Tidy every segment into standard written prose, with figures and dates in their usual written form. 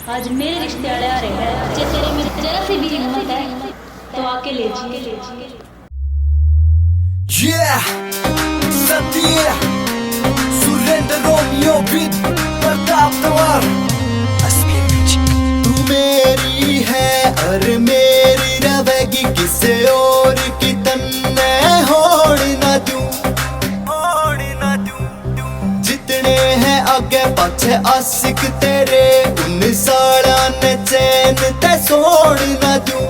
आज मेरे रिश्ते वाले आ रहे हैं। जे तेरे में जरा सी भी हिम्मत है तो आके ले जी। Yeah, Satya, Surrender Romeo beat, Pratap Tanwar. तू मेरी है और मेरी रहेगी, किसे और की तन्ने होड़ ना दूं। जितने हैं आगे पाछे आशिक तेरे, उन साड़ा ने चैन ते सोड़ ना दूं।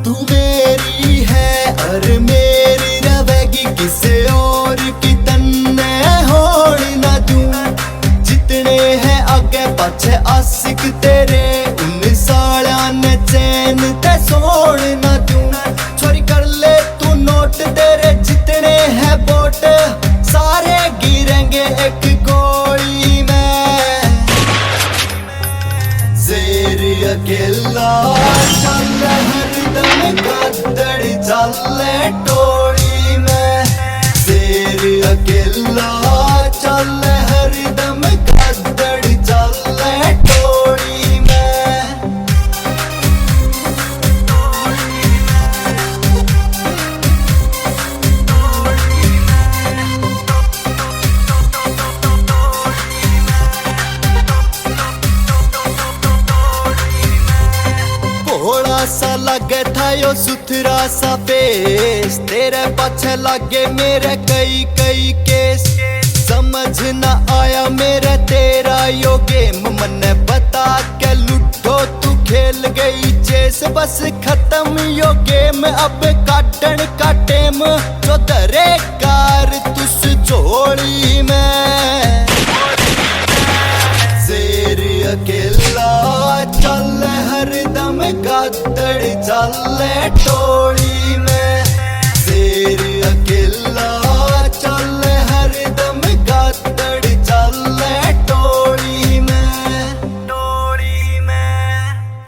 तू मेरी है और मेरी रहेगी, किसे और की तन्ने होड़ ना दूं। जितने हैं आगे पाछे आशिक तेरे, उन साड़ा ने चैन ते सोड़ ना दूं। चोरी कर ले तू नोट तेरे, जितने हैं बोट सारे गिरेंगे एक गोली में। शेर अकेला चल हरदम गदड़ चले टोली में। शेर अकेला चल हरदम गदड़ चले टोली में। भोला सा लगे था यो सुथरा सा फेस, तेरे पाछे लगे मेरे कई कई केस। समझ न आया मेरे तेरा यो गेम, मन्ने बता के लुटो तू खेल गई चेस। बस खत्म यो गेम अब काटन का टेम, जो दरे कार तुस झोली में। शेर अकेला चल हरदम गदड़ चले टोली में। शेर अकेला चल हरदम गदड़ चले टोली में।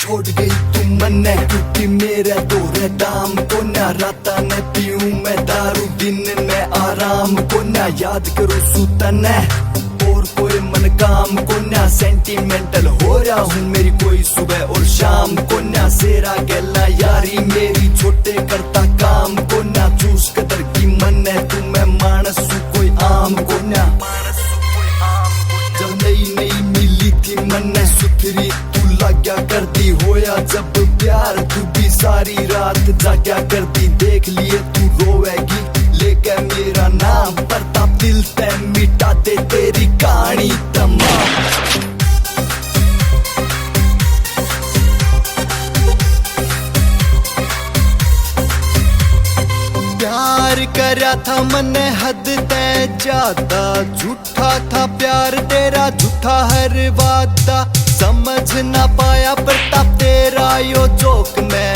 छोड़ गई तू मन्ने क्योंकि मेरा तोरे दाम को ना, राता न पीऊं मैं दारू दिन में आराम को ना। याद करो सुतने और कोई मन काम को ना, सेंटिमेंटल हो रहा हूँ मेरी कोई सुबह और शाम को ना। सेरा गला यारी मेरी छोटे करता काम को ना। चूस कदर की मन है तू मैं मानस हूँ कोई आम को ना। जब नई नई मिली थी मन सुथरी, तू लाग्या करती होया जब प्यार, तू भी सारी रात जाग्या करती। देख लिए तू रोवेगी लेके मेरा नाम, प्रताप दिल ते मिटा दे तेरी कहानी तमाम। प्यार करा था मैंने हद ते ज्यादा, झूठा था प्यार तेरा झूठा हर वादा। समझ ना पाया प्रताप तेरा यो जोक मैं